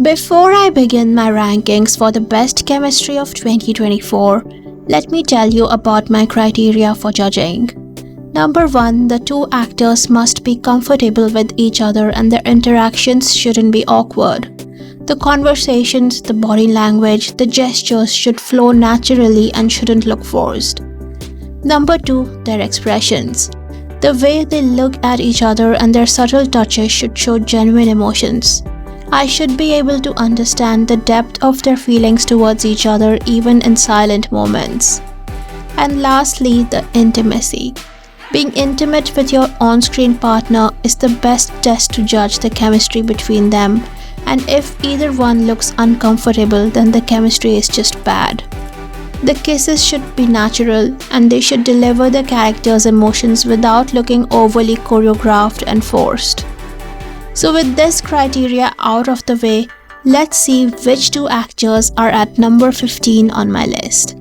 Before I begin my rankings for the best chemistry of 2024, let me tell you about my criteria for judging. Number 1, the two actors must be comfortable with each other and their interactions shouldn't be awkward. The conversations, the body language, the gestures should flow naturally and shouldn't look forced. Number 2, their expressions. The way they look at each other and their subtle touches should show genuine emotions. I should be able to understand the depth of their feelings towards each other even in silent moments. And lastly, the intimacy. Being intimate with your on-screen partner is the best test to judge the chemistry between them, and if either one looks uncomfortable, then the chemistry is just bad. The kisses should be natural and they should deliver the characters' emotions without looking overly choreographed and forced. So with this criteria out of the way, let's see which two actors are at number 15 on my list.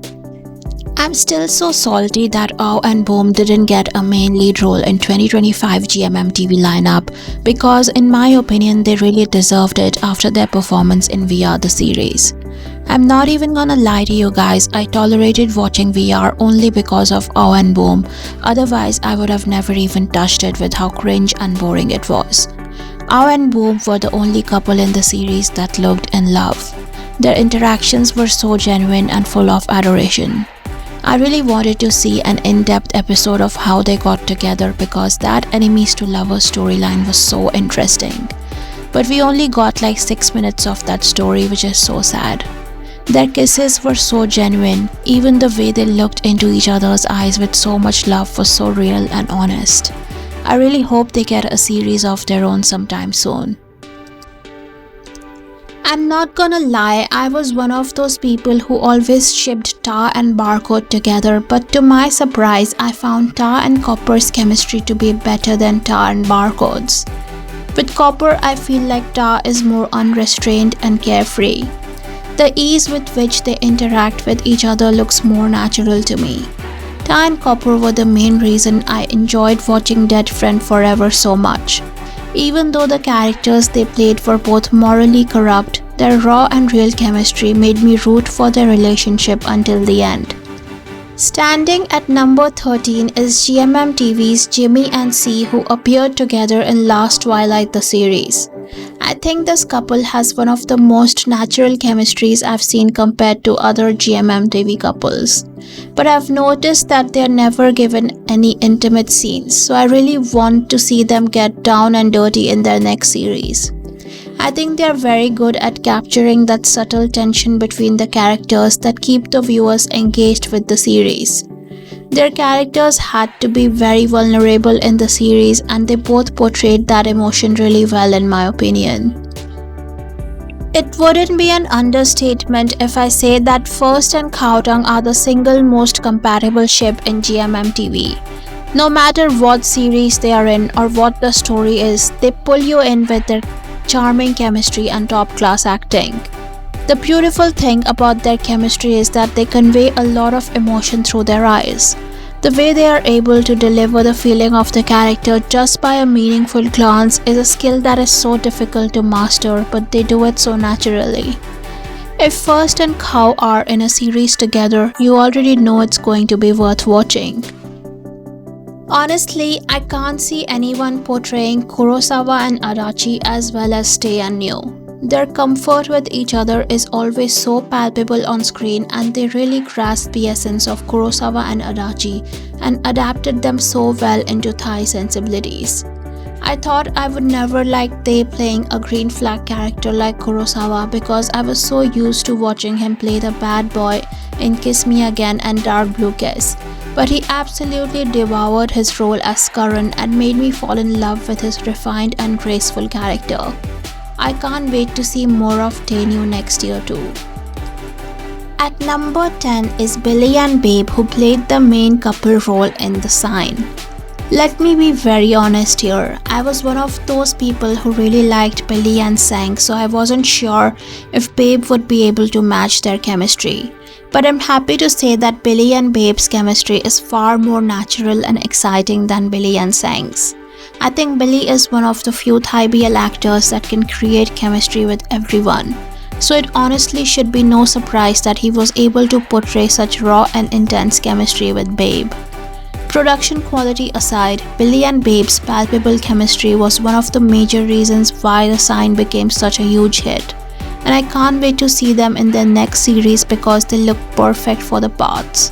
I'm still so salty that Aw and Boom didn't get a main lead role in 2025 GMM TV lineup because in my opinion they really deserved it after their performance in VR the series. I'm not even gonna lie to you guys, I tolerated watching VR only because of Aw and Boom, otherwise I would have never even touched it with how cringe and boring it was. Aw and Boom were the only couple in the series that looked in love. Their interactions were so genuine and full of adoration. I really wanted to see an in-depth episode of how they got together because that enemies to lovers storyline was so interesting. But we only got like 6 minutes of that story, which is so sad. Their kisses were so genuine, even the way they looked into each other's eyes with so much love was so real and honest. I really hope they get a series of their own sometime soon. I'm not gonna lie, I was one of those people who always shipped Tar and Barcode together, but to my surprise, I found Tar and Copper's chemistry to be better than Tar and Barcode's. With Copper, I feel like Tar is more unrestrained and carefree. The ease with which they interact with each other looks more natural to me. Tar and Copper were the main reason I enjoyed watching Dead Friend Forever so much. Even though the characters they played were both morally corrupt, their raw and real chemistry made me root for their relationship until the end. Standing at number 13 is GMM TV's Jimmy and C, who appeared together in Last Twilight the series. I think this couple has one of the most natural chemistries I've seen compared to other GMM TV couples. But I've noticed that they're never given any intimate scenes, so I really want to see them get down and dirty in their next series. I think they're very good at capturing that subtle tension between the characters that keep the viewers engaged with the series. Their characters had to be very vulnerable in the series and they both portrayed that emotion really well in my opinion. It wouldn't be an understatement if I say that First and Khaotang are the single most compatible ship in GMM TV. No matter what series they are in or what the story is, they pull you in with their charming chemistry and top-class acting. The beautiful thing about their chemistry is that they convey a lot of emotion through their eyes. The way they are able to deliver the feeling of the character just by a meaningful glance is a skill that is so difficult to master, but they do it so naturally. If First and Khao are in a series together, you already know it's going to be worth watching. Honestly, I can't see anyone portraying Kurosawa and Adachi as well as Tae and Neo. Their comfort with each other is always so palpable on screen and they really grasp the essence of Kurosawa and Adachi and adapted them so well into Thai sensibilities. I thought I would never like Tae playing a green flag character like Kurosawa because I was so used to watching him play the bad boy in Kiss Me Again and Dark Blue Kiss. But he absolutely devoured his role as Karan and made me fall in love with his refined and graceful character. I can't wait to see more of Tae-Neu next year too. At number 10 is Billy and Babe, who played the main couple role in The Sign. Let me be very honest here, I was one of those people who really liked Billy and Sang, so I wasn't sure if Babe would be able to match their chemistry. But I'm happy to say that Billy and Babe's chemistry is far more natural and exciting than Billy and Sang's. I think Billy is one of the few Thai BL actors that can create chemistry with everyone. So it honestly should be no surprise that he was able to portray such raw and intense chemistry with Babe. Production quality aside, Billy and Babe's palpable chemistry was one of the major reasons why The Sign became such a huge hit. And I can't wait to see them in their next series because they look perfect for the parts.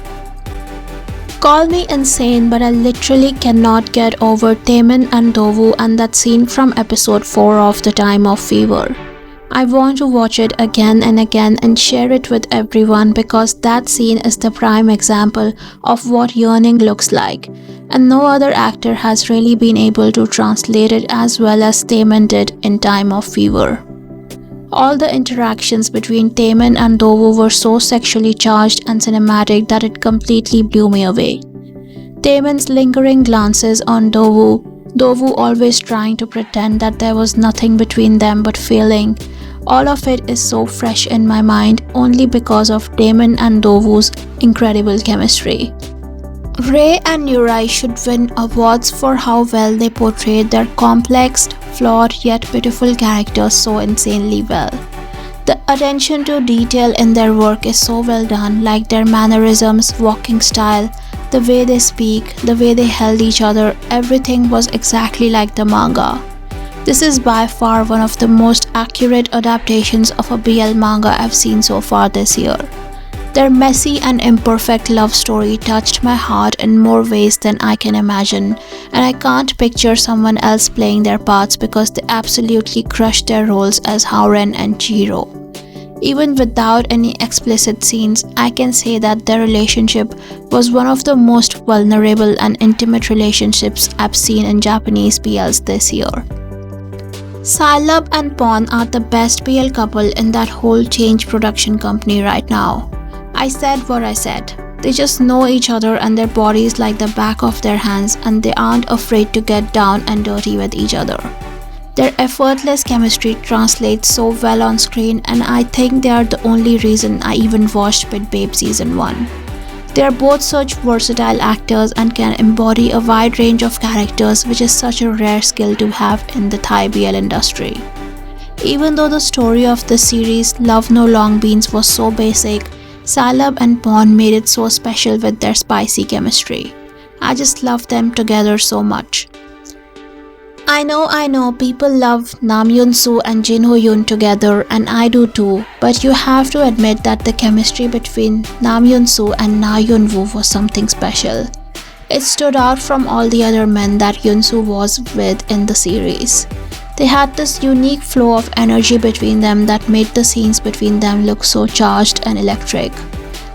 Call me insane, but I literally cannot get over Taemin and Dovu and that scene from episode 4 of The Time of Fever. I want to watch it again and again and share it with everyone because that scene is the prime example of what yearning looks like, and no other actor has really been able to translate it as well as Taemin did in Time of Fever. All the interactions between Taemin and Dovu were so sexually charged and cinematic that it completely blew me away. Taemin's lingering glances on Dovu always trying to pretend that there was nothing between them but failing. All of it is so fresh in my mind only because of Taemin and Dovu's incredible chemistry. Ray and Yurai should win awards for how well they portrayed their complex, flawed yet beautiful characters so insanely well. The attention to detail in their work is so well done, like their mannerisms, walking style, the way they speak, the way they held each other, everything was exactly like the manga. This is by far one of the most accurate adaptations of a BL manga I've seen so far this year. Their messy and imperfect love story touched my heart in more ways than I can imagine, and I can't picture someone else playing their parts because they absolutely crushed their roles as Hauren and Chihiro. Even without any explicit scenes, I can say that their relationship was one of the most vulnerable and intimate relationships I've seen in Japanese BLs this year. Psylub and Pawn are the best BL couple in that whole Change production company right now. I said what I said. They just know each other and their bodies like the back of their hands, and they aren't afraid to get down and dirty with each other. Their effortless chemistry translates so well on screen, and I think they are the only reason I even watched with Babe Season 1. They are both such versatile actors and can embody a wide range of characters, which is such a rare skill to have in the Thai BL industry. Even though the story of the series Love No Long Beans was so basic, Psylub and Pawn made it so special with their spicy chemistry. I just love them together so much. I know, people love Namyoon Soo and Jin Ho Yoon together, and I do too, but you have to admit that the chemistry between Namyoon Soo and Na Yoon Woo was something special. It stood out from all the other men that Yoon Soo was with in the series. They had this unique flow of energy between them that made the scenes between them look so charged and electric.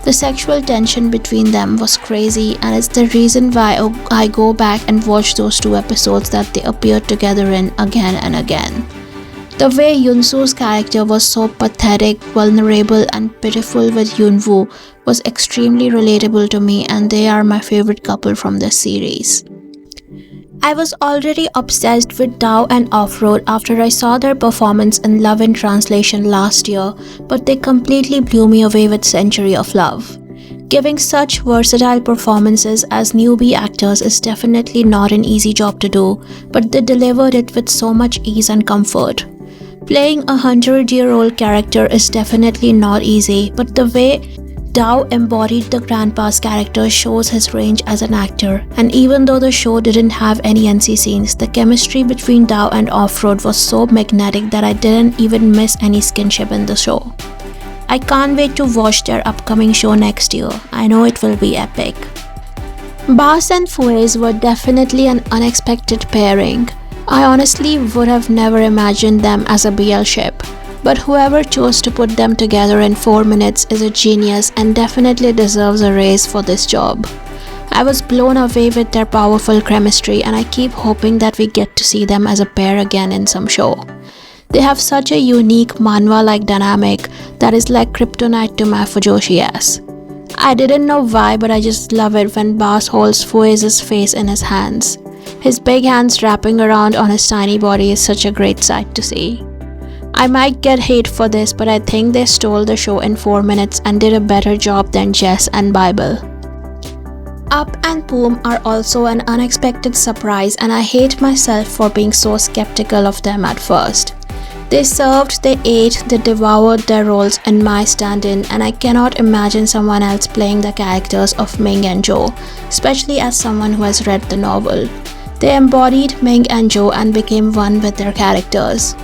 The sexual tension between them was crazy, and it's the reason why I go back and watch those 2 episodes that they appeared together in again and again. The way Yoon Soo's character was so pathetic, vulnerable and pitiful with Yoon Woo was extremely relatable to me, and they are my favorite couple from this series. I was already obsessed with Dao and Off-Road after I saw their performance in Love in Translation last year, but they completely blew me away with Century of Love. Giving such versatile performances as newbie actors is definitely not an easy job to do, but they delivered it with so much ease and comfort. Playing a 100-year-old character is definitely not easy, but the way Dao embodied the grandpa's character shows his range as an actor, and even though the show didn't have any NC scenes, the chemistry between Dao and Off-Road was so magnetic that I didn't even miss any skinship in the show. I can't wait to watch their upcoming show next year. I know it will be epic. Baas and Fuez were definitely an unexpected pairing. I honestly would have never imagined them as a BL ship. But whoever chose to put them together in 4 minutes is a genius and definitely deserves a raise for this job. I was blown away with their powerful chemistry, and I keep hoping that we get to see them as a pair again in some show. They have such a unique manhwa-like dynamic that is like kryptonite to my fujoshi ass. I didn't know why, but I just love it when Baas holds Fuez's face in his hands. His big hands wrapping around on his tiny body is such a great sight to see. I might get hate for this, but I think they stole the show in 4 minutes and did a better job than Jess and Bible. Up and Poom are also an unexpected surprise, and I hate myself for being so skeptical of them at first. They served, they ate, they devoured their roles in my stand-in, and I cannot imagine someone else playing the characters of Ming and Jo, especially as someone who has read the novel. They embodied Ming and Jo and became one with their characters.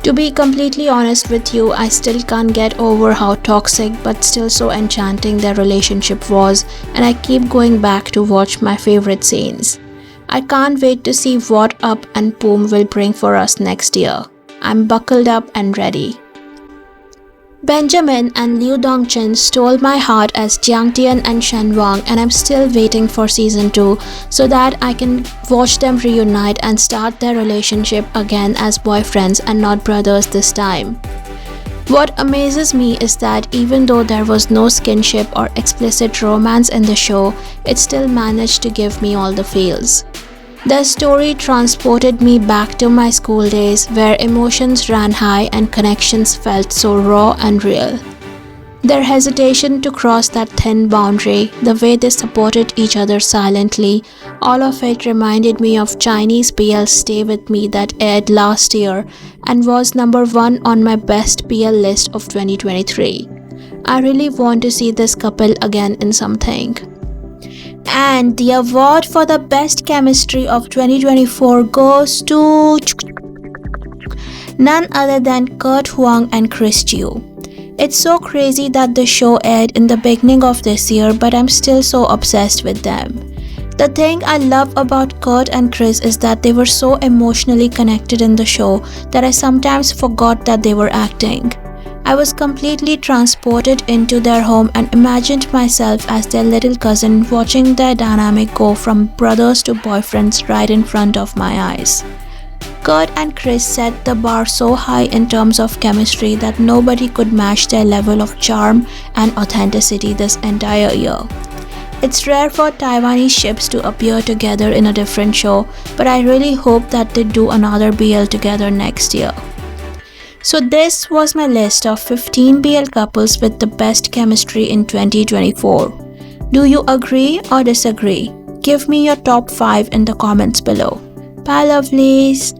To be completely honest with you, I still can't get over how toxic but still so enchanting their relationship was, and I keep going back to watch my favorite scenes. I can't wait to see what Up and Poom will bring for us next year. I'm buckled up and ready. Benjamin and Liu Dongchen stole my heart as Jiang Tian and Shen Wang, and I'm still waiting for season 2 so that I can watch them reunite and start their relationship again as boyfriends and not brothers this time. What amazes me is that even though there was no skinship or explicit romance in the show, it still managed to give me all the feels. The story transported me back to my school days where emotions ran high and connections felt so raw and real. Their hesitation to cross that thin boundary, the way they supported each other silently, all of it reminded me of Chinese BL Stay With Me that aired last year and was number 1 on my best BL list of 2023. I really want to see this couple again in something. And the award for the best chemistry of 2024 goes to none other than Kurt Huang and Chris Chiu. It's so crazy that the show aired in the beginning of this year, but I'm still so obsessed with them. The thing I love about Kurt and Chris is that they were so emotionally connected in the show that I sometimes forgot that they were acting. I was completely transported into their home and imagined myself as their little cousin, watching their dynamic go from brothers to boyfriends right in front of my eyes. Kurt and Chris set the bar so high in terms of chemistry that nobody could match their level of charm and authenticity this entire year. It's rare for Taiwanese ships to appear together in a different show, but I really hope that they do another BL together next year. So this was my list of 15 BL couples with the best chemistry in 2024. Do you agree or disagree? Give me your top 5 in the comments below. Bye lovelies!